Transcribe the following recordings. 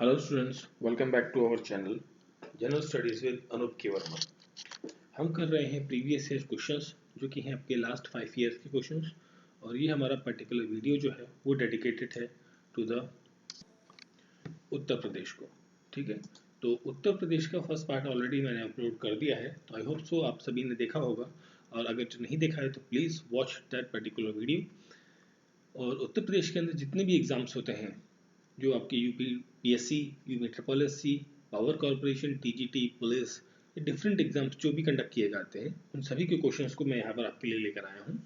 Hello students, welcome back to our channel general studies with Anoop K Verma. हम कर रहे हैं प्रीवियस ईयर क्वेश्चंस जो कि हैं आपके लास्ट 5 ईयर्स के क्वेश्चंस, और ये हमारा पर्टिकुलर वीडियो जो है वो डेडिकेटेड है टू द उत्तर प्रदेश को। ठीक है, तो उत्तर प्रदेश का फर्स्ट पार्ट ऑलरेडी मैंने अपलोड कर दिया है, तो आई होप सो आप सभी ने देखा होगा, और अगर जो नहीं देखा है तो please watch that particular video. और उत्तर प्रदेश के अंदर जितने भी एग्ज़ाम्स होते हैं, जो आपके UP PSC, U metropolis C, power corporation, TGT, police, ये डिफरेंट एग्जाम्स जो भी कंडक्ट किए जाते हैं, उन सभी के क्वेश्चंस को मैं यहाँ पर आपके लिए लेकर आया हूँ।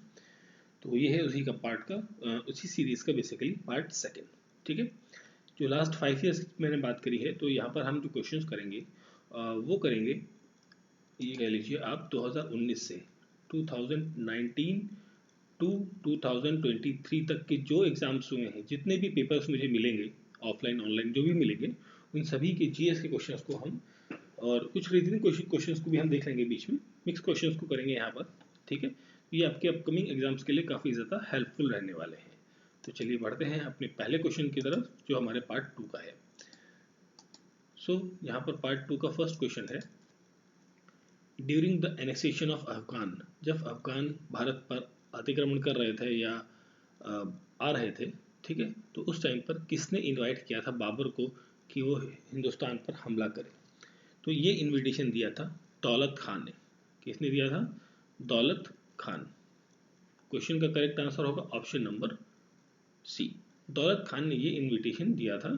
तो ये है उसी का पार्ट का उसी सीरीज का बेसिकली पार्ट सेकेंड। ठीक है, जो लास्ट 5 ईयर्स की मैंने बात करी है, तो यहाँ पर हम जो क्वेश्चंस करेंगे वो करेंगे, ये कह लीजिए आप 2019 से 2019 टू 2023 तक के जो एग्जाम्स हुए हैं, जितने भी पेपर्स मुझे मिलेंगे ऑफलाइन ऑनलाइन जो भी मिलेंगे, उन सभी के जीएस के क्वेश्चंस को हम, और कुछ रीजनिंग क्वेश्चंस को भी हम देख लेंगे बीच में, मिक्स क्वेश्चंस को करेंगे यहाँ पर। ठीक है, ये आपके अपकमिंग एग्जाम्स के लिए काफ़ी ज़्यादा हेल्पफुल रहने वाले हैं। तो चलिए बढ़ते हैं अपने पहले क्वेश्चन की तरफ, जो हमारे पार्ट 2 का है। यहाँ पर पार्ट 2 का फर्स्ट क्वेश्चन है, during the annexation of Afghan, जब अफगान भारत पर अतिक्रमण कर रहे थे या आ रहे थे, ठीक है, तो उस टाइम पर किसने इनवाइट किया था बाबर को कि वो हिंदुस्तान पर हमला करे? तो ये इनविटेशन दिया था दौलत खान ने। किसने दिया था? दौलत खान। क्वेश्चन का करेक्ट आंसर होगा ऑप्शन नंबर सी। दौलत खान ने ये इनविटेशन दिया था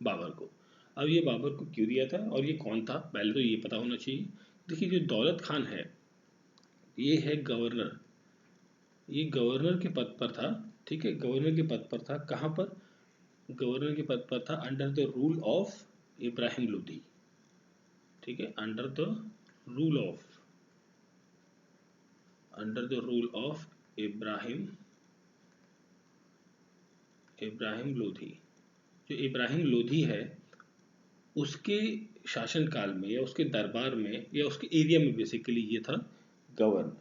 बाबर को। अब ये बाबर को क्यों दिया था और ये कौन था, पहले तो ये पता होना चाहिए। देखिए, जो दौलत खान है ये है गवर्नर, ये गवर्नर के पद पर था। ठीक है, गवर्नर के पद पर था। कहाँ पर? गवर्नर के पद पर था under the rule of Ibrahim Lodhi. ठीक है, under the rule of Ibrahim Lodhi. जो इब्राहिम लोधी है, उसके शासनकाल में या उसके दरबार में या उसके एरिया में बेसिकली ये था गवर्नर।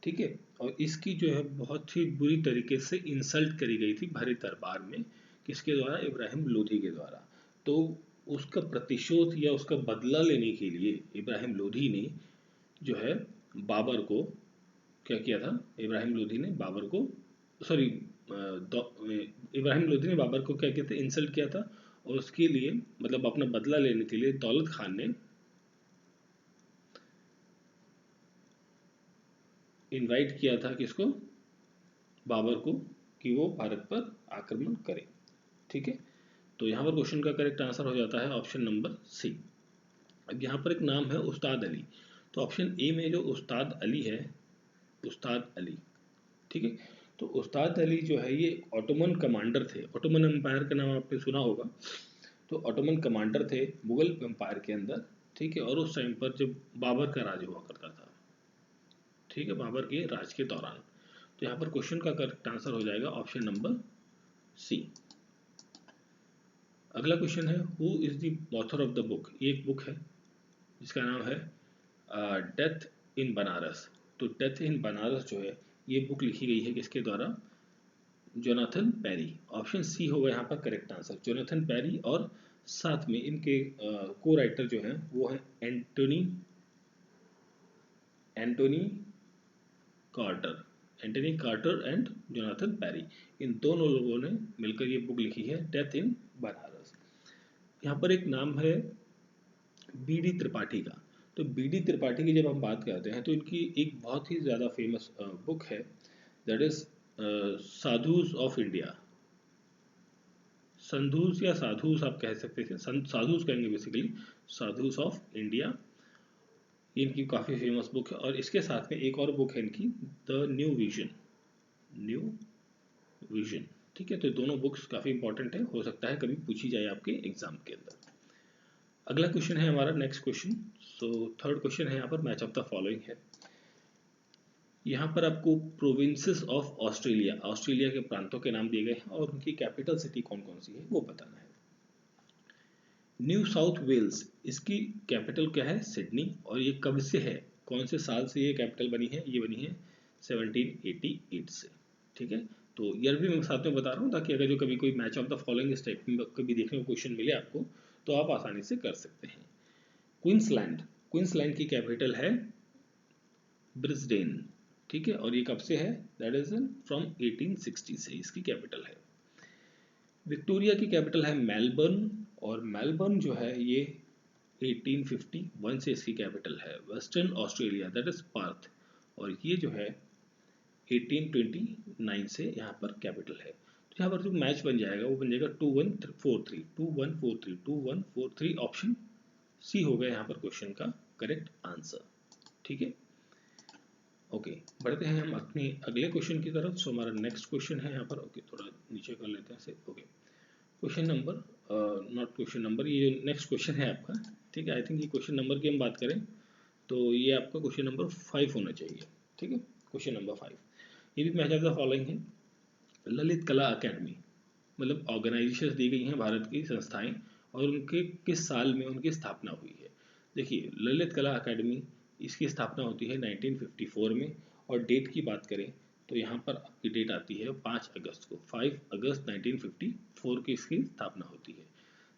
ठीक है, और इसकी जो है बहुत ही बुरी तरीके से इंसल्ट करी गई थी भरे दरबार में। किसके द्वारा? इब्राहिम लोधी के द्वारा। तो उसका प्रतिशोध या उसका बदला लेने के लिए इब्राहिम लोधी ने जो है बाबर को क्या किया था? इब्राहिम लोधी ने बाबर को, सॉरी, इब्राहिम लोधी ने बाबर को क्या किया था? इंसल्ट किया था। और उसके लिए, मतलब अपना बदला लेने के लिए, दौलत खान ने इनवाइट किया था किसको? बाबर को, कि वो भारत पर आक्रमण करे। ठीक है, तो यहाँ पर क्वेश्चन का करेक्ट आंसर हो जाता है ऑप्शन नंबर सी। अब यहाँ पर एक नाम है उस्ताद अली, तो ऑप्शन ए में जो उस्ताद अली है, उस्ताद अली, ठीक है, तो उस्ताद अली जो है ये ऑटोमन कमांडर थे। ऑटोमन एम्पायर का नाम आपने सुना होगा। तो ऑटोमन कमांडर थे मुगल एम्पायर के अंदर। ठीक है, और उस टाइम पर जब बाबर का राज हुआ करता था, ठीक है, बाबर के राज के दौरान। तो यहाँ पर क्वेश्चन का करेक्ट आंसर हो जाएगा ऑप्शन नंबर सी। अगला क्वेश्चन है, who is the author of the book? ये एक बुक है जिसका नाम है डेथ इन बनारस। तो डेथ इन बनारस जो है, ये बुक लिखी गई है किसके द्वारा? Jonathan peri. ऑप्शन सी होगा यहाँ पर करेक्ट आंसर, जोनाथन पेरी। और साथ में इनके को राइटर जो हैं वो हैं Anthony Carter. Anthony Carter and Jonathan Perry, इन दोनों लोगों ने मिलकर ये बुक लिखी है डेथ इन बनारस। यहाँ पर एक नाम है बी डी त्रिपाठी का। तो बी डी त्रिपाठी की जब हम बात करते हैं, तो इनकी एक बहुत ही ज़्यादा फेमस बुक है, that is sadhus of India. संधूस या साधुस आप कह सकते थे, साधुस कहेंगे बेसिकली, साधुस ऑफ इंडिया। इनकी काफ़ी फेमस बुक है। और इसके साथ में एक और बुक है इनकी, द न्यू विजन। ठीक है, तो दोनों बुक्स काफ़ी इंपॉर्टेंट है, हो सकता है कभी पूछी जाए आपके एग्जाम के अंदर। अगला क्वेश्चन है हमारा नेक्स्ट क्वेश्चन। थर्ड क्वेश्चन है यहाँ पर, मैच ऑफ द फॉलोइंग है। यहाँ पर आपको प्रोविंसेस ऑफ ऑस्ट्रेलिया, ऑस्ट्रेलिया के प्रांतों के नाम दिए गए हैं और उनकी कैपिटल सिटी कौन कौन सी है वो बताना है। न्यू साउथ वेल्स, इसकी कैपिटल क्या है? सिडनी। और ये कब से है, कौन से साल से ये कैपिटल बनी है? ये बनी है 1788 से। ठीक है, तो ईयर भी मैं साथ में बता रहा हूँ ताकि अगर जो कभी कोई मैच ऑफ द फॉलोइंग इस टाइप में कभी देखने को क्वेश्चन मिले आपको तो आप आसानी से कर सकते हैं। क्वींसलैंड, क्वींसलैंड की कैपिटल है ब्रिस्बेन, ठीक है, और ये कब से है, दैट इज फ्रॉम 1860 से इसकी कैपिटल है। विक्टोरिया की कैपिटल है मेलबर्न, और मेलबर्न जो है ये 1851 से इसकी कैपिटल है। Western Australia that is Perth, और ये जो है 1829 से यहाँ पर कैपिटल है। तो यहाँ पर जो मैच बन जाएगा वो बन जाएगा 2143, 2143, 2143, ऑप्शन सी होगा यहाँ पर क्वेश्चन का करेक्ट आंसर, ठीक है। ओके, बढ़ते हैं हम अपने अगले क्वेश्चन की तरफ। सो हमारा नेक्स्ट क्वेश्चन है यहाँ पर, ओके थोड़ा नीचे कर लेते हैं से, okay question number, not question number, ये नेक्स्ट क्वेश्चन है आपका, ठीक है। आई थिंक ये क्वेश्चन नंबर की हम बात करें तो ये आपका क्वेश्चन नंबर 5 होना चाहिए, ठीक है। क्वेश्चन नंबर 5, ये भी मैच ऑफ द फॉलोइंग है। ललित कला अकेडमी, मतलब ऑर्गेनाइजेशन दी गई हैं भारत की संस्थाएं, और उनके किस साल में उनकी स्थापना हुई है। देखिए ललित कला अकेडमी, इसकी स्थापना होती है 1954 में, और डेट की बात करें तो यहाँ पर आपकी डेट आती है 5 अगस्त को, 5 अगस्त 1954 की इसकी स्थापना होती है।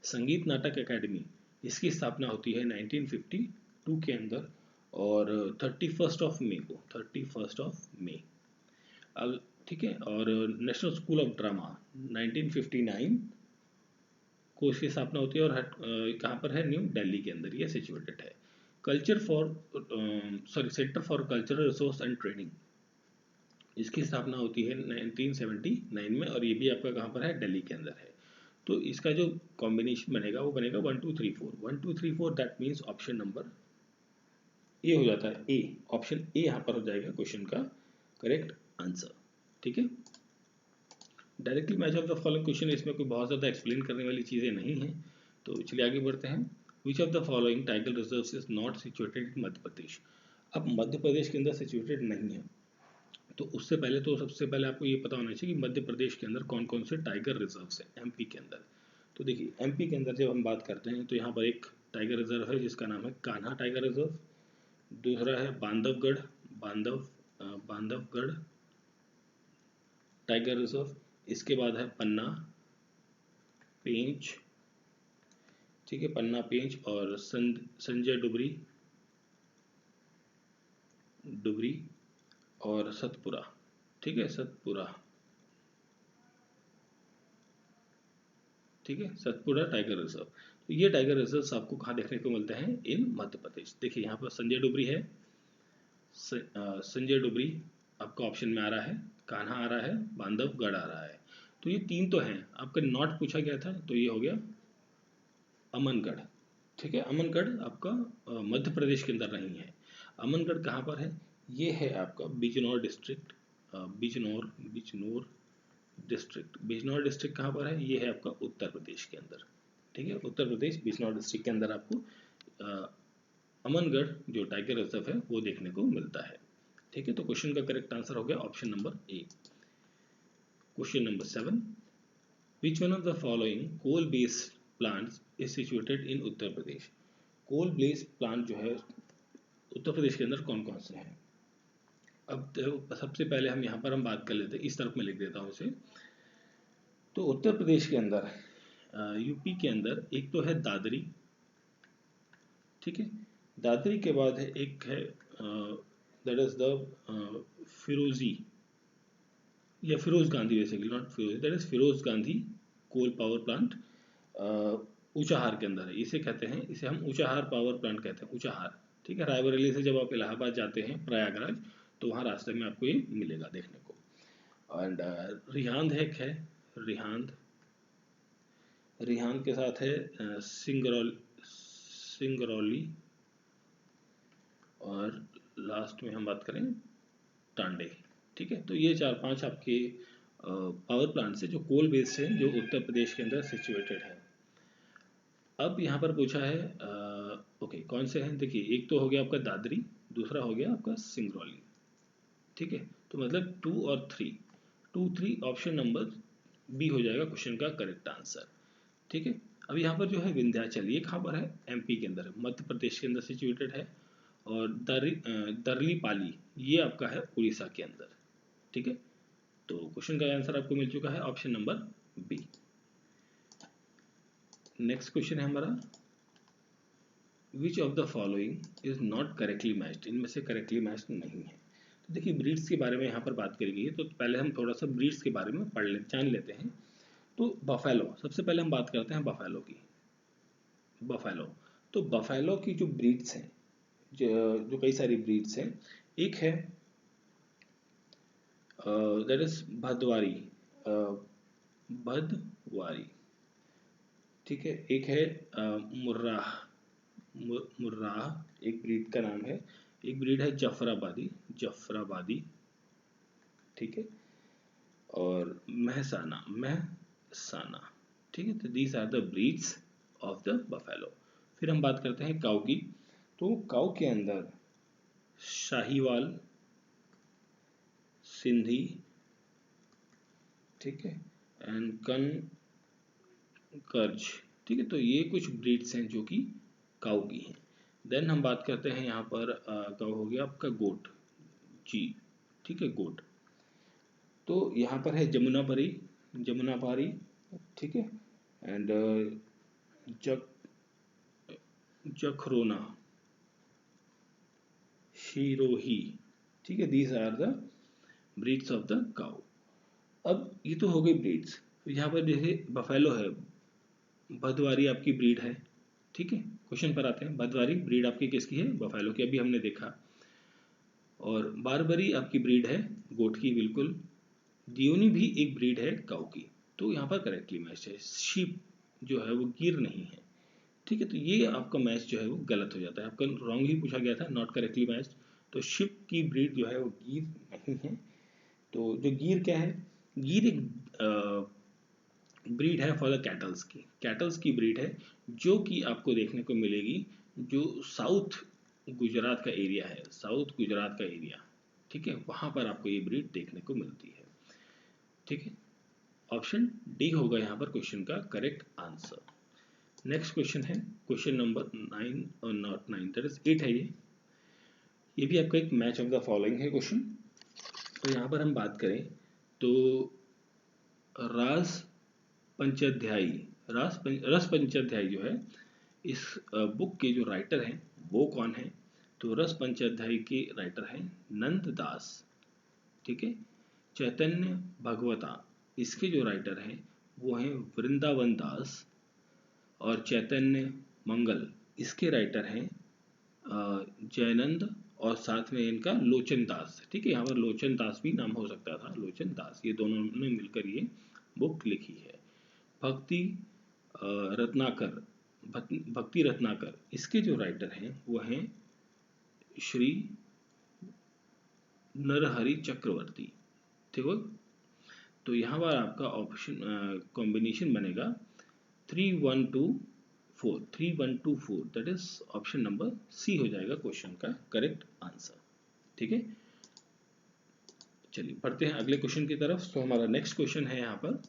संगीत नाटक अकेडमी, इसकी स्थापना होती है 1952 के अंदर, और 31 ऑफ मई को, 31 ऑफ मई, ठीक है। और नेशनल स्कूल ऑफ ड्रामा 1959 को इसकी स्थापना होती है, और कहाँ पर है, न्यू दिल्ली के अंदर ये सिचुएटेड है। Culture for centre for cultural resource and training, इसकी स्थापना होती है 1979 में, और ये भी आपका कहाँ पर है, दिल्ली के अंदर है। तो इसका जो कॉम्बिनेशन बनेगा वो बनेगा 1 2 3 4, 1 2 3 4, दैट मीन्स ऑप्शन नंबर ए हो जाता है, ए, ऑप्शन ए यहाँ पर हो जाएगा क्वेश्चन का करेक्ट आंसर, ठीक है। Directly match of the following question, इसमें कोई बहुत ज़्यादा एक्सप्लेन करने वाली चीज़ें नहीं हैं, तो चलिए आगे बढ़ते हैं। Which of the following tiger reserves is not situated in Madhya Pradesh. अब मध्य प्रदेश के अंदर सिचुएटेड नहीं है, तो उससे पहले तो सबसे पहले आपको ये पता होना चाहिए कि मध्य प्रदेश के अंदर कौन कौन से टाइगर रिजर्व्स हैं एमपी के अंदर। तो देखिए एमपी के अंदर जब हम बात करते हैं तो यहाँ पर एक टाइगर रिजर्व है जिसका नाम है कान्हा टाइगर रिजर्व, दूसरा है बांधवगढ़, बांधवगढ़ टाइगर रिजर्व, इसके बाद है पन्ना पेंच, ठीक है, पन्ना पेंच, और संजय डुबरी, डुबरी, और सतपुरा, ठीक है, सतपुरा, ठीक है, सतपुरा टाइगर रिजर्व। तो ये टाइगर रिजर्व आपको कहाँ देखने को मिलते हैं, इन मध्य प्रदेश। देखिए यहाँ पर संजय डुबरी है, संजय डुबरी आपका ऑप्शन में आ रहा है, कान्हा आ रहा है, बांधवगढ़ आ रहा है। तो ये तीन तो हैं, आपका नॉट पूछा गया था तो ये हो गया अमनगढ़, ठीक है। अमनगढ़ आपका मध्य प्रदेश के अंदर नहीं है। अमनगढ़ कहाँ पर है, ये है आपका Bijnor district, Bijnor, Bijnor district, Bijnor district कहाँ पर है, ये है आपका उत्तर प्रदेश के अंदर, ठीक है। उत्तर प्रदेश बिजनौर डिस्ट्रिक्ट के अंदर आपको अमनगढ़ जो टाइगर रिजर्व है वो देखने को मिलता है, ठीक है। तो क्वेश्चन का करेक्ट आंसर हो गया option number A. Question number 7, which one of the following coal based plants is situated in Uttar Pradesh. Coal based plant जो है उत्तर प्रदेश के अंदर कौन कौन से हैं। अब तो सबसे पहले हम यहाँ पर हम बात कर लेते हैं, इस तरफ में लिख देता हूँ इसे। तो उत्तर प्रदेश के अंदर यूपी के अंदर एक तो है दादरी, ठीक है, दादरी के बाद है एक है दैट इज द फिरोजी, या Feroze Gandhi, basically not Firozi, that is Feroze Gandhi coal power plant Unchahar के अंदर है, इसे कहते हैं, इसे हम ऊंचाहार पावर प्लांट कहते हैं, ऊंचाहार, ठीक है। रायबरेली से जब आप इलाहाबाद जाते हैं प्रयागराज तो वहाँ रास्ते में आपको ये मिलेगा देखने को। एंड रिहांद है रिहांद, रिहांद के साथ है सिंगरौली, और लास्ट में हम बात करें टांडे, ठीक है। तो ये 4-5 आपके पावर प्लांट्स है जो कोल बेस्ड है, जो उत्तर प्रदेश के अंदर सिचुएटेड है। अब यहाँ पर पूछा है ओके कौन से हैं, देखिए एक तो हो गया आपका दादरी, दूसरा हो गया आपका सिंगरौली, ठीक है। तो मतलब 2 और 3, 2 3 ऑप्शन नंबर बी हो जाएगा क्वेश्चन का करेक्ट आंसर, ठीक है। अब यहाँ पर जो है विंध्याचल, ये कहाँ पर है, एमपी के अंदर है, मध्य प्रदेश के अंदर सिचुएटेड है। और दरली पाली ये आपका है उड़ीसा के अंदर, ठीक है। तो क्वेश्चन का आंसर आपको मिल चुका है option number B. Next question है हमारा, which of the following is not correctly matched, इनमें से करेक्टली मैच्ड नहीं है। तो देखिए ब्रीड्स के बारे में यहाँ पर बात करेंगे, तो पहले हम थोड़ा सा ब्रीड्स के बारे में जान लेते हैं। तो बफेलो, सबसे पहले हम बात करते हैं बफेलो की। बफेलो, तो बफेलो की जो ब्रीड्स हैं, जो कई सारी ब्रीड्स हैं, एक है दैट इज भदवारी, भदवारी, ठीक है। एक है मुर्राह, मुर्राह एक ब्रीड का नाम है। एक ब्रीड है जफराबादी, जफराबादी, ठीक है। और महसाना, महसाना, ठीक है। तो these are the breeds of the buffalo. फिर हम बात करते हैं काऊ की। तो काऊ के अंदर शाहीवाल, सिंधी, ठीक है, एंड कर्ज, ठीक है। तो ये कुछ ब्रीड्स हैं जो कि काऊ की हैं। देन हम बात करते हैं यहाँ पर काऊ हो गया आपका गोट, जी, ठीक है, गोट। तो यहाँ पर है जमुनापारी, जमुनापारी, ठीक है, एंड जखरोना, शिरोही, ठीक है। These are the breeds of the cow. अब ये तो हो गई ब्रीड्स। यहाँ पर जैसे बफेलो है, भदवारी आपकी ब्रीड है, ठीक है। क्वेश्चन पर आते हैं, भदवारी ब्रीड आपकी किसकी है? बफेलो की, अभी हमने देखा। और बारबरी आपकी ब्रीड है गोट की, बिल्कुल। दियोनी भी एक ब्रीड है काऊ की। तो यहाँ पर करेक्टली मैच है। शीप जो है वो गिर नहीं है, ठीक है। तो ये आपका मैच जो है वो गलत हो जाता है, आपका रॉन्ग ही पूछा गया था, नॉट करेक्टली मैच। तो शिप की ब्रीड जो है वो गिर नहीं है। तो जो गिर क्या है? गिर एक ब्रीड है फॉर द कैटल्स की, कैटल्स की ब्रीड है, जो कि आपको देखने को मिलेगी जो साउथ गुजरात का एरिया है, साउथ गुजरात का एरिया, ठीक है, वहां पर आपको ये ब्रीड देखने को मिलती है, ठीक है। ऑप्शन डी होगा यहाँ पर क्वेश्चन का करेक्ट आंसर। नेक्स्ट क्वेश्चन है क्वेश्चन नंबर 9 और नॉट 9, दैट इज 8 है ये भी आपका एक मैच ऑफ द फॉलोइंग है क्वेश्चन। तो यहाँ पर हम बात करें तो रास पंचाध्यायी, रस पंचाध्यायी जो है, इस बुक के जो राइटर हैं वो कौन है? तो रस पंचाध्यायी के राइटर हैं नंद दास, ठीक है। चैतन्य भगवता, इसके जो राइटर हैं वो हैं वृंदावन दास। और चैतन्य मंगल, इसके राइटर हैं जयनंद, और साथ में इनका लोचन दास, ठीक है। यहाँ पर लोचन दास भी नाम हो सकता था, लोचन दास, ये दोनों ने मिलकर ये बुक लिखी है। भक्ति रत्नाकर, भक्ति रत्नाकर, इसके जो राइटर हैं वो हैं श्री नरहरि चक्रवर्ती, ठीक है। तो यहाँ पर आपका ऑप्शन कॉम्बिनेशन बनेगा 3124, 3124, that is option number C हो जाएगा क्वेश्चन का करेक्ट आंसर, ठीक है। चलिए पढ़ते हैं अगले क्वेश्चन की तरफ। तो हमारा नेक्स्ट क्वेश्चन है यहाँ पर,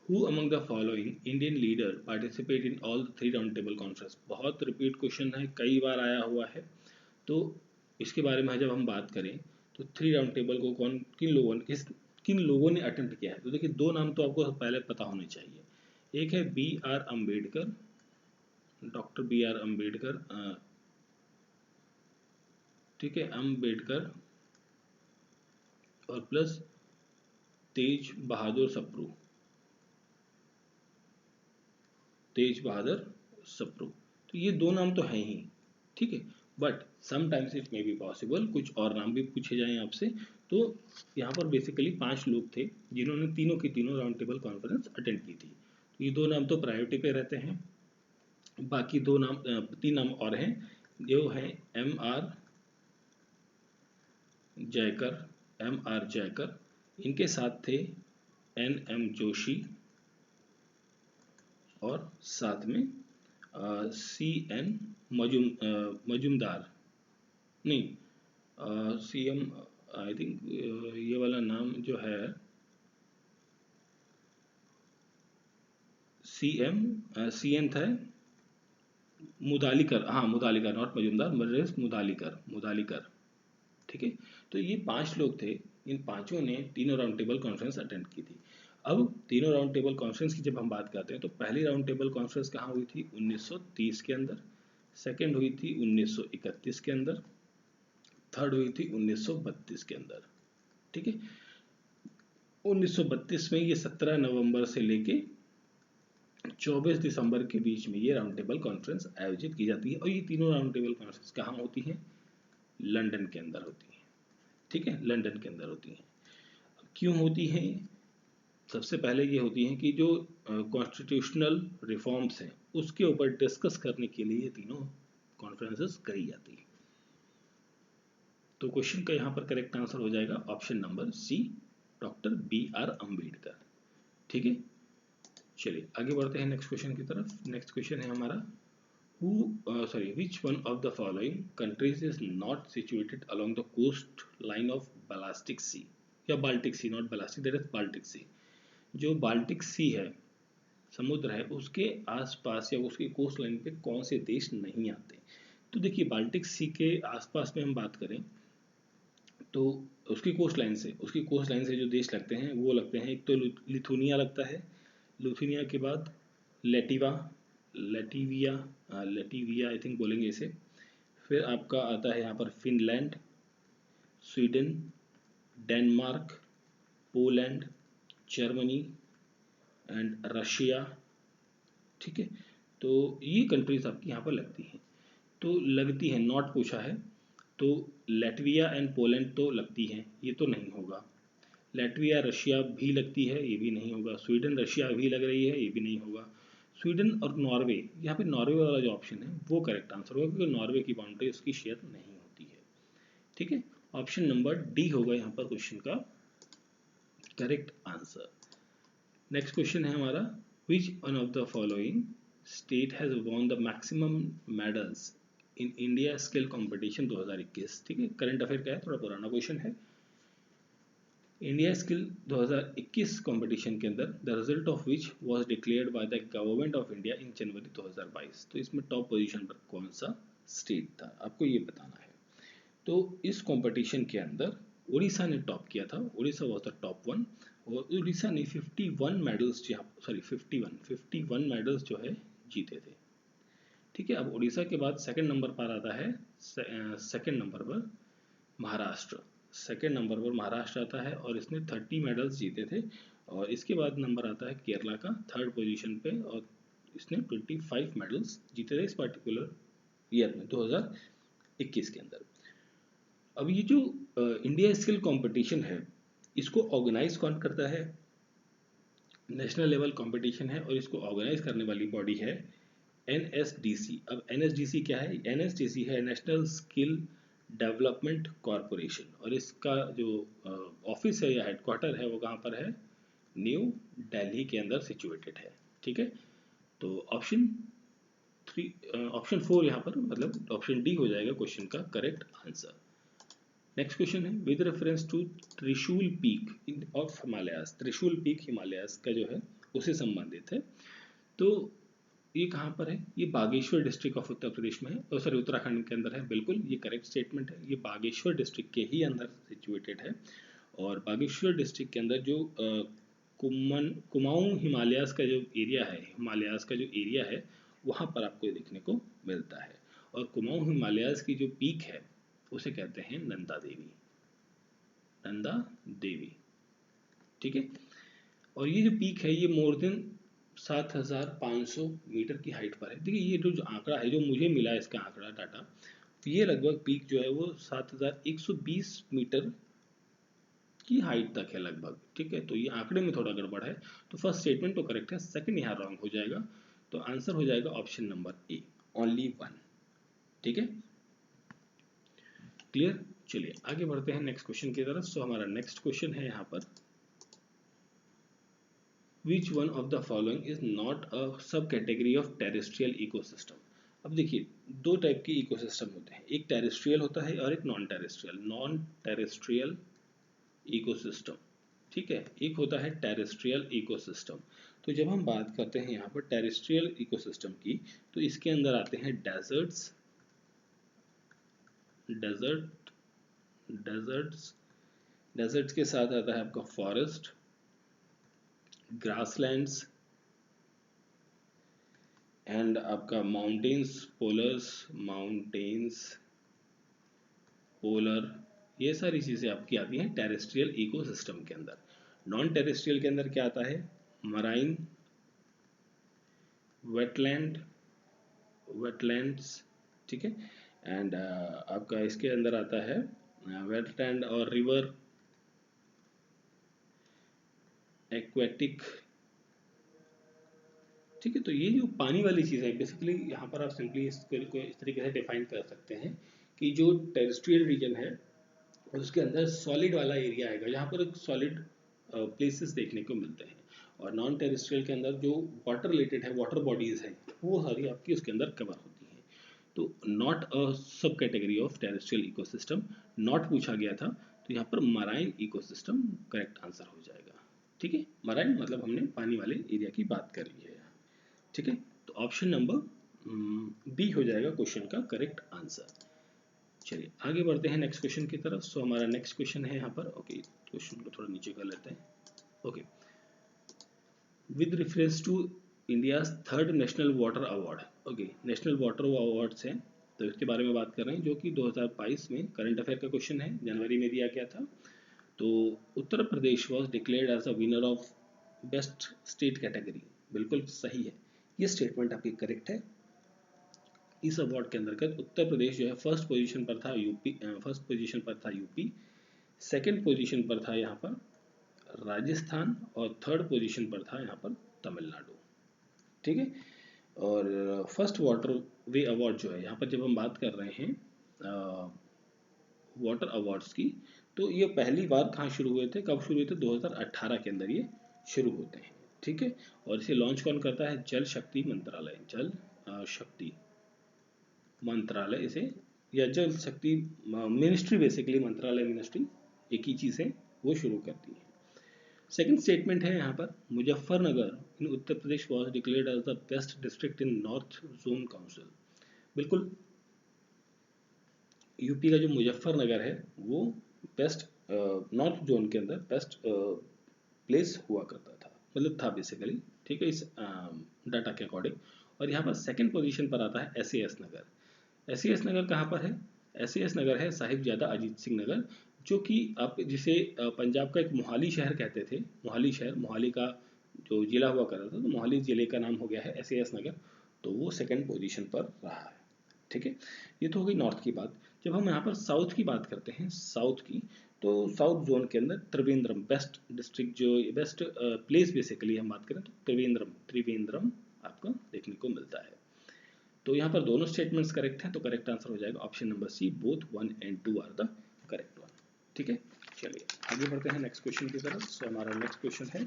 Who among the following Indian leader participate in all the 3 round table conference? बहुत रिपीट क्वेश्चन है, कई बार आया हुआ है। तो इसके बारे में जब हम बात करें तो 3 राउंड टेबल को किन लोगों ने अटेम्प्ट किया है? तो देखिए दो नाम तो आपको पहले पता होने चाहिए। एक है B R Ambedkar, doctor B R Ambedkar, ठीक है, अम्बेडकर, और प्लस तेज बहादुर सप्रू, तेज बहादुर सप्रू। तो ये दो नाम तो हैं ही, ठीक है। But sometimes it may be possible कुछ और नाम भी पूछे जाएं आपसे। तो यहाँ पर बेसिकली 5 लोग थे जिन्होंने तीनों की तीनों राउंड टेबल कॉन्फ्रेंस अटेंड की थी। तो ये दो नाम तो प्रायोरिटी पे रहते हैं। बाकी 3 नाम और हैं, जो हैं M R Jayakar, M R Jayakar, इनके साथ थे एन एम जोशी, और साथ में सी एन मजुमदार, नहीं, सी एम, आई थिंक ये वाला नाम जो है सी एन था मुदालिकर, हाँ मुदालिकर, नॉट मजुमदार, मुदालिकर, ठीक है। तो ये 5 लोग थे इन पांचों ने तीनों राउंड टेबल कॉन्फ्रेंस अटेंड की थी। अब तीनों राउंड टेबल कॉन्फ्रेंस की जब हम बात करते हैं तो पहली राउंड टेबल कॉन्फ्रेंस कहाँ हुई थी? 1930 के अंदर, सेकेंड हुई थी 1931 के अंदर, थर्ड हुई थी 1932 के अंदर। ठीक है, 1932 में ये 17 नवंबर से लेके 24 दिसंबर के बीच में ये राउंड टेबल कॉन्फ्रेंस आयोजित की जाती है। और ये तीनों राउंड टेबल कॉन्फ्रेंस कहाँ होती हैं? लंदन के अंदर होती हैं। ठीक है, लंदन के अंदर होती हैं। क्यों होती हैं? सबसे पहले ये होती हैं कि जो कॉन्स्टिट्यूशनल रिफॉर्म्स हैं उसके ऊपर डिस्कस करने के लिए ये तीनों कॉन्फ्रेंसेस करी जाती हैं। तो क्वेश्चन का यहाँ पर करेक्ट आंसर हो जाएगा option number C, doctor B.R. Ambedkar. ठीक है, चलिए आगे बढ़ते हैं नेक्स्ट क्वेश्चन की तरफ। नेक्स्ट क्वेश्चन है हमारा which one of the following countries is not situated along the coastline of Baltic Sea? या Baltic Sea, not Baltic, that is Baltic Sea। जो बाल्टिक सी है, समुद्र है, उसके आसपास या उसकी कोस्ट लाइन पे कौन से देश नहीं आते? तो देखिए बाल्टिक सी के आसपास में हम बात करें तो उसकी कोस्ट लाइन से जो देश लगते हैं वो लगते हैं, एक तो लिथुनिया लगता है, लिथुनिया के बाद लेटिविया आई थिंक बोलेंगे इसे, फिर आपका आता है यहाँ पर Finland, Sweden, Denmark, Poland, Germany and Russia. ठीक है, तो ये कंट्रीज आपकी यहाँ पर लगती हैं। तो लगती है, नॉट पूछा है, तो लैटविया एंड पोलैंड तो लगती हैं, ये तो नहीं होगा। लैटविया रशिया भी लगती है, ये भी नहीं होगा। स्वीडन रशिया भी लग रही है, ये भी नहीं होगा। स्वीडन और नॉर्वे, यहाँ पे नॉर्वे वाला जो ऑप्शन है वो करेक्ट आंसर होगा क्योंकि नॉर्वे की बाउंड्री उसकी शेयर नहीं होती है। ठीक है, ऑप्शन नंबर डी होगा यहाँ पर क्वेश्चन का करेक्ट आंसर। नेक्स्ट क्वेश्चन है हमारा, विच one of the following state has won the maximum medals in India skill competition 2021। ठीक है, करंट अफेयर का है, थोड़ा पुराना क्वेश्चन है। इंडिया स्किल 2021 कंपटीशन के अंदर the result of which was declared by the government of India in January 2022। तो इसमें टॉप पोजीशन पर कौन सा स्टेट था, आपको ये बताना है। तो इस कंपटीशन के अंदर उड़ीसा ने टॉप किया था, Orissa was the top one, और उड़ीसा ने 51 मेडल्स, 51 मेडल्स जो है जीते थे। ठीक है, अब उड़ीसा के बाद सेकंड नंबर पर आता है, सेकंड नंबर पर महाराष्ट्र। सेकंड नंबर पर महाराष्ट्र आता है और इसने 30 मेडल्स जीते थे। और इसके बाद नंबर आता है केरला का थर्ड पोजीशन पे, और इसने 25 मेडल्स जीते थे इस पर्टिकुलर ईयर में 2021 के अंदर। अब ये जो इंडिया स्किल कंपटीशन है इसको ऑर्गेनाइज कौन करता है? नेशनल लेवल कंपटीशन है और इसको ऑर्गेनाइज करने वाली बॉडी है NSDC। अब NSDC क्या है? NSDC है नेशनल स्किल डेवलपमेंट कॉरपोरेशन, और इसका जो ऑफिस है या हेडक्वार्टर है वो कहाँ पर है? न्यू दिल्ली के अंदर सिचुएटेड है। ठीक है, तो ऑप्शन 4 यहाँ पर, मतलब ऑप्शन डी हो जाएगा क्वेश्चन का करेक्ट आंसर। नेक्स्ट क्वेश्चन है, विद रेफरेंस टू त्रिशूल पीक इन ऑफ हिमालयास। त्रिशूल पीक हिमालयास का जो है उससे संबंधित है। तो ये कहाँ पर है? ये बागेश्वर डिस्ट्रिक्ट ऑफ उत्तर प्रदेश में है, और सॉरी उत्तराखंड के अंदर है। बिल्कुल ये करेक्ट स्टेटमेंट है, ये बागेश्वर डिस्ट्रिक्ट के ही अंदर सिचुएटेड है। और बागेश्वर डिस्ट्रिक्ट के अंदर जो कुमाऊं हिमालयास का जो एरिया है, हिमालयास का जो एरिया है वहाँ पर आपको देखने को मिलता है। और कुमाऊं हिमालयास की जो पीक है उसे कहते हैं नंदा देवी, नंदा देवी। ठीक है, और ये जो पीक है ये मोर देन 7,500 मीटर की हाइट पर है। देखिए ये जो आंकड़ा है, जो मुझे मिला है इसका आंकड़ा डाटा, तो ये लगभग पीक जो है वो 7,120 मीटर की हाइट तक है लगभग। ठीक है, तो ये आंकड़े में थोड़ा गड़बड़ है, तो फर्स्ट स्टेटमेंट तो करेक्ट है, सेकंड यहाँ रॉन्ग हो जाएगा। तो आंसर हो जाएगा ऑप्शन नंबर ए, ओनली 1। ठीक है, क्लियर। चलिए आगे बढ़ते हैं नेक्स्ट क्वेश्चन की तरफ। सो हमारा नेक्स्ट क्वेश्चन है यहाँ पर, विच one of the following is not a सब कैटेगरी ऑफ टेरेस्ट्रियल इकोसिस्टम। अब देखिए दो टाइप के इकोसिस्टम होते हैं, एक टेरेस्ट्रियल होता है और एक non terrestrial. Non terrestrial ecosystem, ठीक है, एक होता है टेरेस्ट्रियल इकोसिस्टम। तो जब हम बात करते हैं यहाँ पर टेरेस्ट्रियल इकोसिस्टम की, तो इसके अंदर आते हैं डेजर्ट्स, डेजर्ट्स के साथ आता है आपका फॉरेस्ट, ग्रासलैंड्स एंड आपका माउंटेन्स, पोलर, ये सारी चीज़ें आपकी आती हैं टेरेस्ट्रियल इकोसिस्टम के अंदर। नॉन टेरेस्ट्रियल के अंदर क्या आता है? मराइन, वेटलैंड्स, ठीक है, एंड आपका इसके अंदर आता है वेटलैंड और रिवर, एक्वेटिक, ठीक है। तो ये जो पानी वाली चीज़ है बेसिकली यहाँ पर आप सिंपली इसको इस तरीके से डिफाइन कर सकते हैं कि जो टेरेस्ट्रियल रीजन है उसके अंदर सॉलिड वाला एरिया आएगा, यहाँ पर सॉलिड प्लेसेस देखने को मिलते हैं, और नॉन टेरेस्ट्रियल के अंदर जो वाटर रिलेटेड है, वाटर बॉडीज हैं, वो सारी आपकी उसके अंदर कवर होती हैं। तो नॉट अ सब category of terrestrial ecosystem, not पूछा गया था, तो यहाँ पर मराइन इकोसिस्टम करेक्ट आंसर हो जाएगा, ठीक है। मराइन मतलब हमने पानी वाले एरिया की बात कर ली है, ठीक है। तो ऑप्शन नंबर बी हो जाएगा क्वेश्चन का करेक्ट आंसर। चलिए आगे बढ़ते हैं नेक्स्ट क्वेश्चन की तरफ। सो हमारा नेक्स्ट क्वेश्चन है यहाँ पर, ओके, क्वेश्चन को थोड़ा नीचे कर लेते हैं। Okay, with reference to India's third national water award, okay, national water awards हैं, तो इसके बारे में बात कर रहे हैं, जो कि 2022 में करंट अफेयर का क्वेश्चन है, जनवरी में दिया गया था। तो Uttar Pradesh was declared as a winner of best state category, बिल्कुल सही है, ये स्टेटमेंट आपकी करेक्ट है। इस अवार्ड के अंतर्गत उत्तर प्रदेश जो है फर्स्ट पोजीशन पर था, यूपी सेकंड पोजीशन पर था यहाँ पर राजस्थान, और थर्ड पोजीशन पर था यहाँ पर तमिलनाडु, ठीक है। और फर्स्ट वाटर वे अवार्ड जो है यहाँ पर, जब हम बात कर रहे हैं वाटर अवार्ड्स की, तो ये पहली बार कहाँ शुरू हुए थे, कब शुरू हुए थे? 2018 के अंदर ये शुरू होते हैं, ठीक है। और इसे लॉन्च कौन करता है? जल शक्ति मंत्रालय, जल शक्ति मंत्रालय इसे, या जल शक्ति मिनिस्ट्री, बेसिकली मंत्रालय मिनिस्ट्री एक ही चीज़ है, वो शुरू करती है। सेकंड स्टेटमेंट है यहाँ पर, Muzaffarnagar in Uttar Pradesh was declared as the best district in north zone council, बिल्कुल यूपी का जो मुजफ्फरनगर है वो बेस्ट नॉर्थ जोन के अंदर बेस्ट प्लेस हुआ करता था, मतलब था बेसिकली, ठीक है, इस डाटा के अकॉर्डिंग। और यहाँ पर सेकंड पोजीशन पर आता है एसएएस नगर। एसएएस नगर कहाँ पर है? एसएएस नगर है साहिबजादा अजीत सिंह नगर, जो कि आप जिसे पंजाब का एक मोहाली शहर कहते थे, मोहाली शहर, मोहाली का जो जिला हुआ करता था, तो मोहाली जिले का नाम हो गया है एसएएस नगर, तो वो सेकंड पोजीशन पर रहा है, ठीक है। ये तो हो गई नॉर्थ की बात। जब हम यहाँ पर साउथ की बात करते हैं, साउथ की, तो साउथ जोन के अंदर त्रिवेंद्रम बेस्ट डिस्ट्रिक्ट, जो बेस्ट प्लेस बेसिकली हम बात करें तो त्रिवेंद्रम आपको देखने को मिलता है। तो यहाँ पर दोनों स्टेटमेंट्स करेक्ट हैं, तो करेक्ट आंसर हो जाएगा option number C, both 1 and 2 are the correct one, ठीक है। चलिए आगे बढ़ते हैं नेक्स्ट क्वेश्चन की तरफ। सो हमारा नेक्स्ट क्वेश्चन है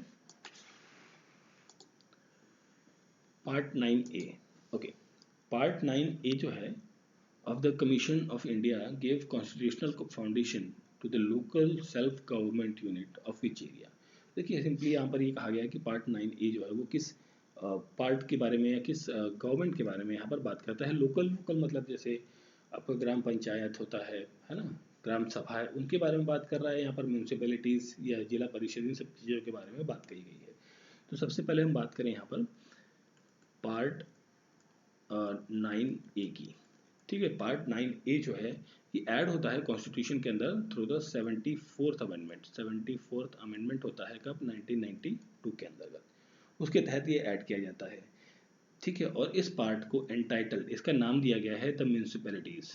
part 9A, okay. Part 9A जो है of the Commission of India gave constitutional foundation to the local self government unit of which area। देखिए सिंपली यहाँ पर ये कहा गया है कि पार्ट 9A जो है वो किस पार्ट के बारे में या किस गवर्नमेंट के बारे में यहाँ पर बात करता है। लोकल मतलब जैसे आपका ग्राम पंचायत होता है ना, ग्राम सभा है, उनके बारे में बात कर रहा है यहाँ पर, म्यूनसिपैलिटीज़ या जिला परिषद, इन सब चीज़ों के बारे में बात कही गई है। तो सबसे पहले हम बात करें यहाँ पर पार्ट 9A की, ठीक है। पार्ट 9A जो है ये ऐड होता है कॉन्स्टिट्यूशन के अंदर through the 74th amendment. 74th amendment होता है कब? 1992 के अंतर्गत, उसके तहत ये ऐड किया जाता है, ठीक है। और इस पार्ट को एंटाइटल्ड, इसका नाम दिया गया है द म्यूनसिपैलिटीज।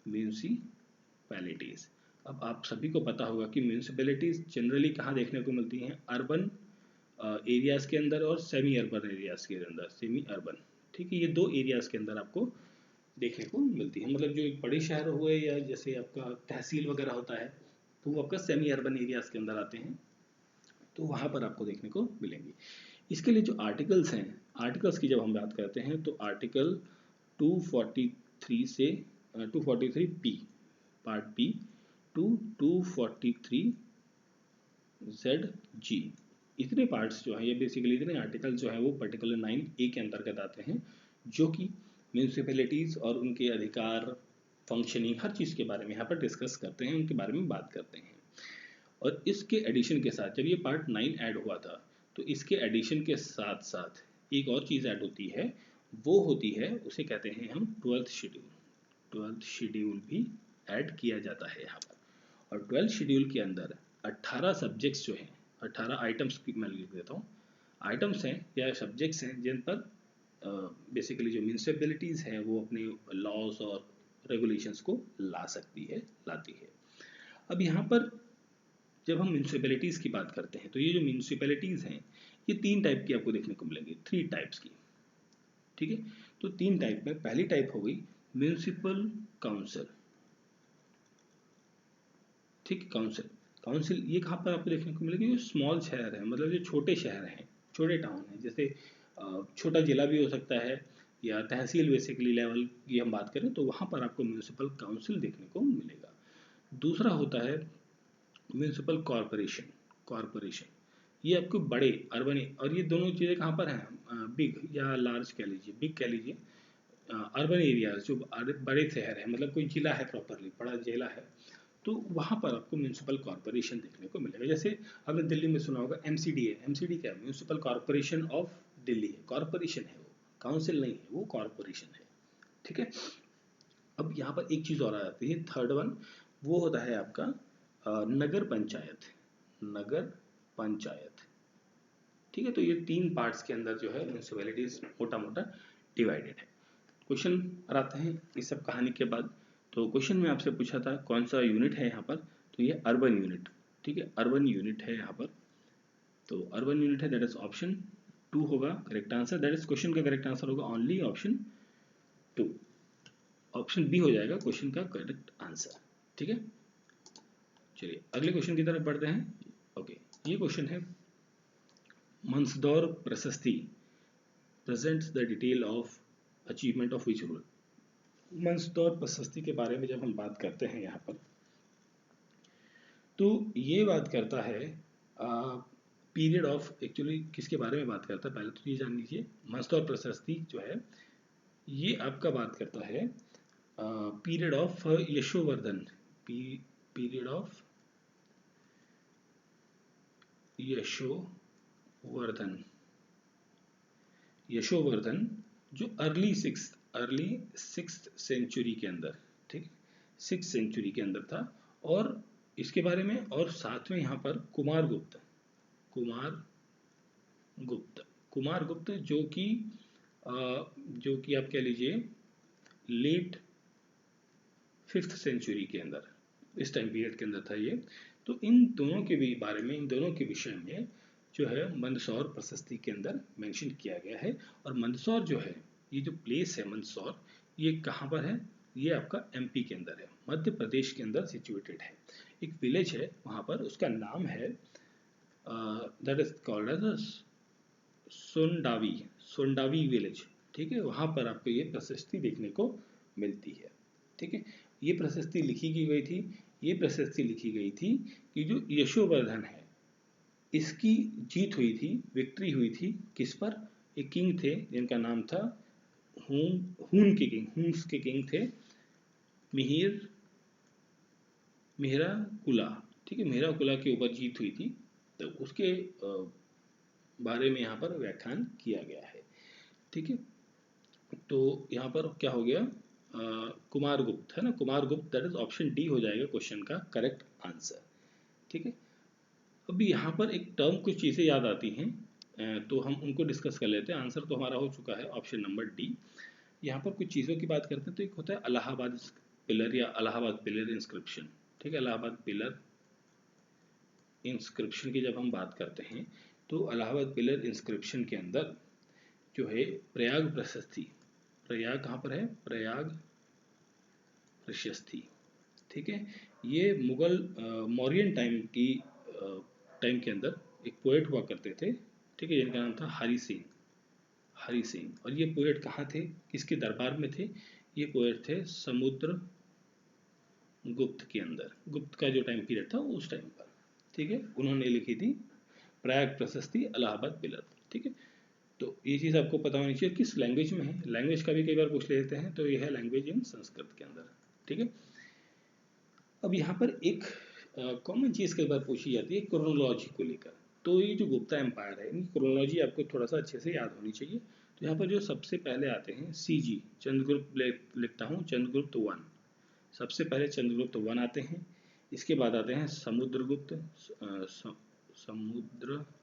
म्यूनसिपैलिटीज, अब आप सभी को पता होगा कि म्यूनसिपैलिटीज जनरली कहाँ देखने को मिलती हैं? अर्बन एरियाज़ के अंदर और सेमी अर्बन एरियाज़ के अंदर, सेमी अर्बन, ठीक है। ये दो एरियाज़ के अंदर आपको देखने को मिलती है, मतलब जो एक बड़े शहर हुए या जैसे आपका तहसील वगैरह होता है, तो वो आपका सेमी अर्बन एरियाज़ के अंदर आते हैं, तो वहाँ पर आपको देखने को मिलेंगे। इसके लिए जो आर्टिकल्स हैं, आर्टिकल्स की जब हम बात करते हैं तो आर्टिकल 243 से 243 P, part P to 243 Z G, इतने पार्ट्स जो हैं, ये बेसिकली इतने आर्टिकल्स जो हैं वो पर्टिकुलर 9A के अंतर्गत आते हैं, जो कि म्यूनसिपैलिटीज़ और उनके अधिकार, फंक्शनिंग, हर चीज़ के बारे में यहाँ पर डिस्कस करते हैं, उनके बारे में बात करते हैं। और इसके एडिशन के साथ जब ये पार्ट 9 ऐड हुआ था तो इसके एडिशन के साथ साथ एक और चीज़ ऐड होती है, वो होती है, उसे कहते हैं हम 12th शेड्यूल। 12th शेड्यूल भी ऐड किया जाता है यहाँ पर। और 12th शेड्यूल के अंदर 18 सब्जेक्ट्स जो हैं, 18 आइटम्स की मैं लिख देता हूँ, आइटम्स हैं या सब्जेक्ट्स हैं जिन पर बेसिकली जो म्यूनिसिपैलिटीज़ हैं वो अपने लॉज और रेगुलेशंस को लाती है। अब यहाँ पर जब हम म्यूनिसिपैलिटीज़ की बात करते हैं तो ये जो म्यूनिसिपैलिटीज़ हैं ये 3 टाइप की आपको देखने को मिलेंगी, 3 टाइप्स की, ठीक है। तो 3 टाइप में पहली टाइप हो गई म्यूनिसिपल काउंसिल, ठीक। काउंसिल ये कहाँ पर आपको देखने को मिलेगी, जो स्मॉल शहर है, मतलब जो छोटे शहर हैं, छोटे टाउन हैं, जैसे छोटा जिला भी हो सकता है या तहसील बेसिकली लेवल की हम बात करें तो वहाँ पर आपको म्यूनिसिपल काउंसिल देखने को मिलेगा। दूसरा होता है म्यूनिसिपल कॉरपोरेशन, ये आपको बड़े अर्बन, और ये दोनों चीज़ें कहाँ पर हैं, बिग या लार्ज कह लीजिए, बिग कह लीजिए, अर्बन एरियाज जो बड़े शहर है, मतलब कोई जिला है, प्रॉपरली बड़ा जिला है, तो वहाँ पर आपको म्यूनिसिपल कॉरपोरेशन देखने को मिलेगा। जैसे आपने दिल्ली में सुना होगा MCD है, MCD क्या है, म्यूनिसिपल कॉरपोरेशन ऑफ दिल्ली है, कॉरपोरेशन है वो, काउंसिल नहीं है, वो कॉरपोरेशन है, ठीक है। अब यहाँ पर एक चीज़ और आ जाती है, थर्ड वन, वो होता है आपका नगर पंचायत, नगर पंचायत, ठीक है। तो ये 3 पार्ट्स के अंदर जो है म्यूनिसिपैलिटीज मोटा मोटा डिवाइडेड है। क्वेश्चन पर आते हैं इस सब कहानी के बाद। तो क्वेश्चन में आपसे पूछा था कौन सा यूनिट है यहाँ पर, तो ये अर्बन यूनिट, ठीक है, अर्बन यूनिट है यहाँ पर। तो अर्बन यूनिट है, दैट इज ऑप्शन 2 होगा correct answer, that is question का करेक्ट आंसर होगा ओनली ऑप्शन 2, ऑप्शन बी हो जाएगा क्वेश्चन का करेक्ट आंसर, ठीक है। चलिए अगले क्वेश्चन की तरफ बढ़ते हैं। ओके, ये क्वेश्चन है Mandsaur Prashasti presents the detail of achievement of which rule. Mandsaur Prashasti के बारे में जब हम बात करते हैं यहाँ पर, तो ये बात करता है पीरियड ऑफ, एक्चुअली किसके बारे में बात करता है, पहले तो ये जान लीजिए। मंसदौर प्रशस्ति जो है ये आपका बात करता है period of Yashovardhan, period of Yashovardhan जो अर्ली सिक्स सेंचुरी के अंदर, ठीक, 6th सेंचुरी के अंदर था। और इसके बारे में, और साथ में यहाँ पर कुमार गुप्त जो कि आप कह लीजिए लेट 5th सेंचुरी के अंदर, इस टाइम पीरियड के अंदर था ये। तो इन दोनों के भी बारे में, इन दोनों के विषय में जो है मंदसौर प्रशस्ति के अंदर मेंशन किया गया है। और मंदसौर जो है, ये जो प्लेस है मंदसौर, ये कहाँ पर है, ये आपका MP के अंदर है, मध्य प्रदेश के अंदर सिचुएटेड है। एक विलेज है वहाँ पर, उसका नाम है दैट इज कॉल्ड एज सोंडावी विलेज, ठीक है। वहाँ पर आपको ये प्रशस्ति देखने को मिलती है, ठीक है। ये प्रशस्ति लिखी गई थी कि जो यशोवर्धन है इसकी जीत हुई थी, विक्ट्री हुई थी किस पर, एक किंग थे जिनका नाम था हून के किंग थे मिहिरा कुला, ठीक है, मिहिरा कुला के ऊपर जीत हुई थी। तो उसके बारे में यहाँ पर व्याख्यान किया गया है, ठीक है। तो यहाँ पर क्या हो गया, कुमार गुप्त है ना, कुमार गुप्त, दैट इज ऑप्शन डी हो जाएगा क्वेश्चन का करेक्ट आंसर, ठीक है। अभी यहाँ पर एक टर्म, कुछ चीज़ें याद आती हैं, तो हम उनको डिस्कस कर लेते हैं। आंसर तो हमारा हो चुका है ऑप्शन नंबर डी। यहाँ पर कुछ चीज़ों की बात करते हैं, तो एक होता है इलाहाबाद पिलर या इलाहाबाद पिलर इंस्क्रिप्शन, ठीक है। इलाहाबाद पिलर इंस्क्रिप्शन की जब हम बात करते हैं तो इलाहाबाद पिलर इंस्क्रिप्शन के अंदर जो है प्रयाग प्रशस्ति, प्रयाग कहाँ पर है, प्रयाग प्रशस्ति, ठीक है। ये मुगल मौर्यन टाइम के अंदर एक पोएट हुआ करते थे, ठीक है, जिनका नाम था हरि सिंह। और ये पोएट कहाँ थे, किसके दरबार में थे, ये पोएट थे समुद्र गुप्त के अंदर, गुप्त का जो टाइम पीरियड था उस टाइम पर, ठीक है। उन्होंने लिखी थी प्रयाग प्रशस्ति इलाहाबाद पिलर, ठीक है। तो ये चीज़ आपको पता होनी चाहिए किस लैंग्वेज में है, लैंग्वेज का भी कई बार पूछ लेते हैं, तो ये है लैंग्वेज इन संस्कृत के अंदर, ठीक है। अब यहाँ पर एक कॉमन चीज़ कई बार पूछी जाती है क्रोनोलॉजी को लेकर। तो ये जो गुप्ता एम्पायर है, इनकी क्रोनोलॉजी आपको थोड़ा सा अच्छे से याद होनी चाहिए। तो यहाँ पर जो सबसे पहले आते हैं CG, चंद्रगुप्त लिखता हूँ, चंद्रगुप्त वन। सबसे पहले चंद्रगुप्त वन आते हैं। इसके बाद आते हैं Samudragupta, Samudragupta.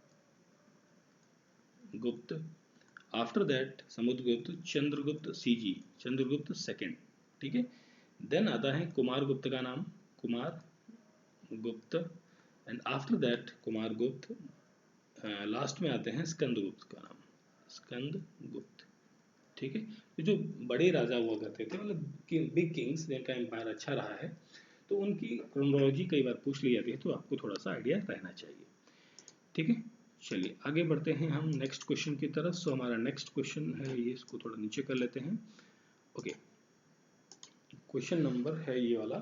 After that Samudragupta, Chandragupta CG, Chandragupta second, ठीक है। देन आता है कुमार गुप्त का नाम, कुमार गुप्त, एंड आफ्टर दैट कुमार गुप्त, लास्ट में आते हैं स्कंदगुप्त का नाम, स्कंदगुप्त, ठीक है। तो जो बड़े राजा हुआ करते थे, मतलब बिग किंग्स जिनका एम्पायर अच्छा रहा है, तो उनकी क्रोनोलॉजी कई बार पूछ ली जाती है, तो आपको थोड़ा सा आइडिया रहना चाहिए, ठीक है। चलिए आगे बढ़ते हैं हम नेक्स्ट क्वेश्चन की तरफ। सो हमारा नेक्स्ट क्वेश्चन है ये, इसको थोड़ा नीचे कर लेते हैं। ओके, क्वेश्चन नंबर है ये वाला।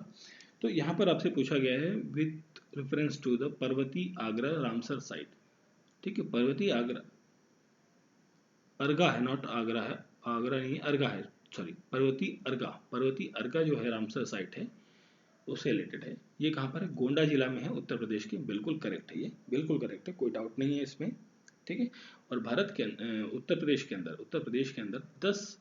तो यहाँ पर आपसे पूछा गया है with reference to the Parvati Agra Ramsar site, ठीक है। पर्वती आगरा, अर्गा है, नॉट आगरा है, आगरा नहीं है, अर्गा है, सॉरी, पर्वती अर्गा जो है रामसर साइट है, उससे रिलेटेड है। ये कहाँ पर है? गोंडा जिला में है, उत्तर प्रदेश के। बिल्कुल करेक्ट है, ये बिल्कुल करेक्ट है, कोई डाउट नहीं है इसमें, ठीक है। और भारत के उत्तर प्रदेश के अंदर 10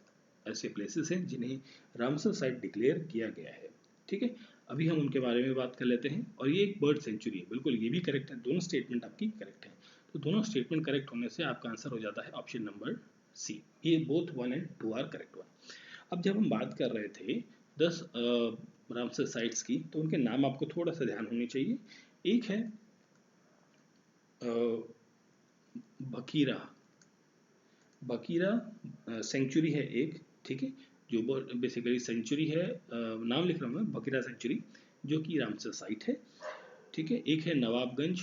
ऐसे प्लेसेस हैं जिन्हें रामसर साइट डिक्लेयर किया गया है, ठीक है। अभी हम उनके बारे में बात कर लेते हैं। और ये एक बर्ड सेंचुरी है, बिल्कुल ये भी करेक्ट है, दोनों स्टेटमेंट आपकी करेक्ट है। तो दोनों स्टेटमेंट करेक्ट होने से आपका आंसर हो जाता है ऑप्शन नंबर सी। ये both 1 and 2 are correct one. अब जब हम बात कर रहे थे 10 रामसर साइट्स की, तो उनके नाम आपको थोड़ा सा ध्यान होने चाहिए। एक है बकीरा, सेंचुरी है एक, ठीक है, जो बेसिकली सेंचुरी है, नाम लिख रहा हूँ मैं, बकीरा सेंचुरी, जो कि रामसर साइट है, ठीक है। एक है नवाबगंज,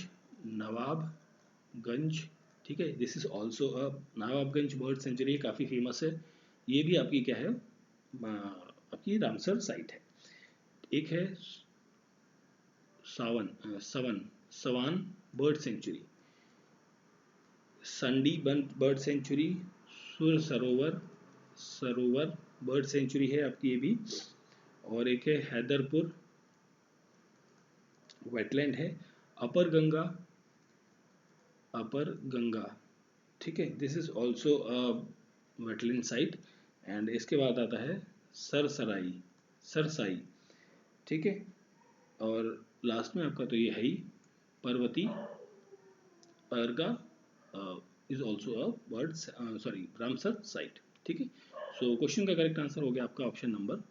ठीक है, this is also a Nawabganj bird sanctuary, काफ़ी फेमस है। ये भी आपकी क्या है, आपकी रामसर साइट है। एक है सवान bird sanctuary, Sandi bird sanctuary, Sur Sarovar bird sanctuary है आपकी ये भी। और एक है हैदरपुर वेटलैंड है। अपर गंगा, ठीक है, this is also a wetland site. And इसके बाद आता है सरसाई, ठीक है। और लास्ट में आपका तो ये है ही Parvati Arga is also a bird, sorry, Ramsar site, ठीक है। सो क्वेश्चन का करेक्ट आंसर हो गया आपका option number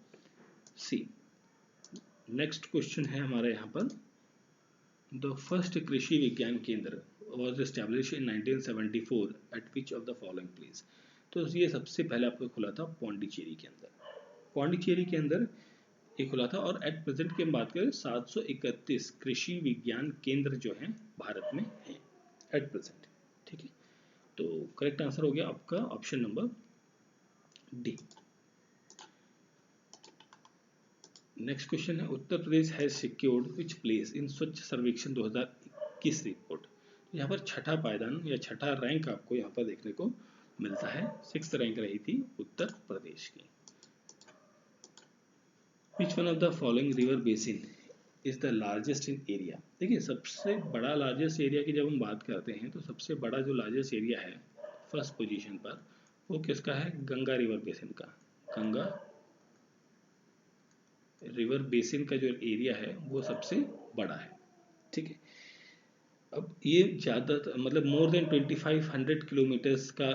C. Next question है हमारे यहाँ पर, the first Krishi Vigyan Kendra was establish in 1974 at which of the following place. तो ये सबसे पहले आपको खुला था पौंडीचेरी के अंदर, ये खुला था। और एट प्रेजेंट की हम बात करें 731 कृषि विज्ञान केंद्र जो हैं भारत में हैं एट प्रेजेंट, ठीक है। तो करेक्ट आंसर हो गया आपका option number D. Next question है, Uttar Pradesh has secured which place in Swachh Survekshan 2021 report. यहाँ पर छठा पायदान या छठा रैंक आपको यहाँ पर देखने को मिलता है। 6th रैंक रही थी उत्तर प्रदेश की। विच one of the following river basin is the largest in area. देखिए सबसे बड़ा लार्जेस्ट एरिया की जब हम बात करते हैं, तो सबसे बड़ा जो लार्जेस्ट एरिया है फर्स्ट पोजीशन पर, वो किसका है? गंगा रिवर बेसिन का। गंगा रिवर बेसिन का जो एरिया है वो सबसे बड़ा है, ठीक है। अब ये ज़्यादा मतलब मोर देन 2500 किलोमीटर्स का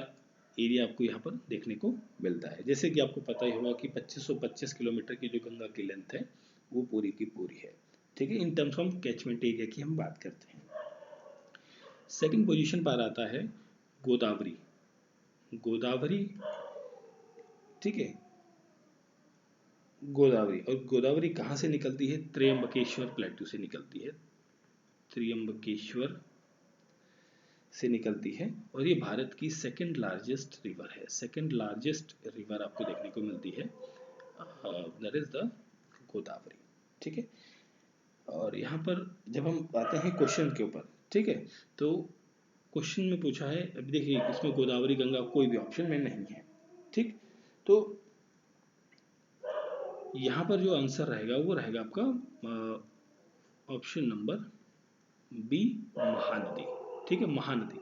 एरिया आपको यहाँ पर देखने को मिलता है। जैसे कि आपको पता ही होगा कि 2525 किलोमीटर की जो गंगा की लेंथ है वो पूरी की पूरी है, ठीक है। In terms of catchment area की हम बात करते हैं। सेकंड पोजीशन पर आता है गोदावरी, ठीक है, गोदावरी। और गोदावरी कहाँ से निकलती है? त्र्यंबकेश्वर प्लेटू से निकलती है, त्र्यंबकेश्वर से निकलती है। और ये भारत की सेकंड लार्जेस्ट रिवर है, सेकंड लार्जेस्ट रिवर आपको देखने को मिलती है, दैट इज द गोदावरी, ठीक है। और यहाँ पर जब हम आते हैं क्वेश्चन के ऊपर, ठीक है, तो क्वेश्चन में पूछा है, अभी देखिए इसमें गोदावरी गंगा कोई भी ऑप्शन में नहीं है, ठीक। तो यहाँ पर जो आंसर रहेगा वो रहेगा आपका ऑप्शन नंबर बी, महानदी। ठीक है, महानदी।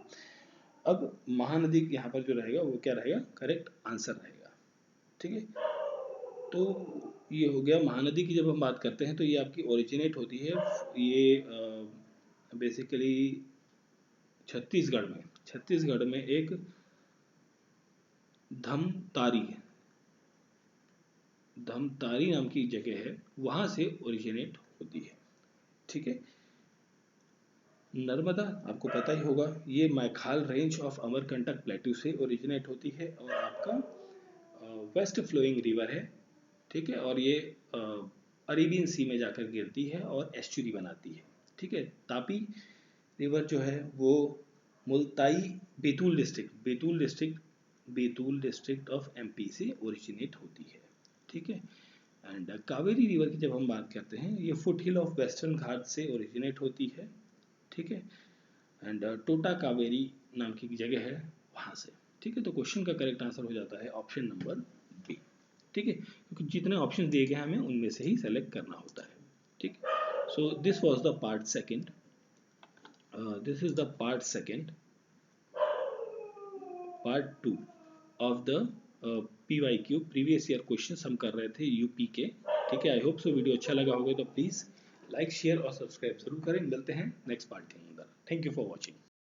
अब महानदी यहाँ पर जो रहेगा वो क्या रहेगा, करेक्ट आंसर रहेगा। ठीक है, तो ये हो गया महानदी की। जब हम बात करते हैं तो ये आपकी ओरिजिनेट होती है, ये बेसिकली छत्तीसगढ़ में एक धमतारी नाम की जगह है, वहां से ओरिजिनेट होती है। ठीक है, नर्मदा आपको पता ही होगा, ये मैखाल रेंज ऑफ अमरकंटक प्लेट्यू से ओरिजिनेट होती है और आपका वेस्ट फ्लोइंग रिवर है। ठीक है, और ये अरेबियन सी में जाकर गिरती है और एस्चुरी बनाती है। ठीक है, तापी रिवर जो है वो Multai Betul district of MP से ओरिजिनेट होती है। ठीक है, एंड कावेरी रिवर की जब हम बात करते हैं, ये फुट हिल ऑफ वेस्टर्न घाट से ओरिजिनेट होती है। ठीक है, एंड टोटा कावेरी नाम की जगह है वहां से। ठीक है, तो क्वेश्चन का करेक्ट आंसर हो जाता है ऑप्शन नंबर बी। ठीक है, क्योंकि जितने ऑप्शन दिए गए हैं हमें उनमें से ही सेलेक्ट करना होता है। ठीक, so this was the part second. This is the part second, part 2 of the PYQ previous year questions हम कर रहे थे यूपी के। ठीक है, आई होप सो वीडियो अच्छा लगा होगा, तो प्लीज़ लाइक शेयर और सब्सक्राइब जरूर करें। मिलते हैं नेक्स्ट पार्ट के अंदर। Thank you for watching.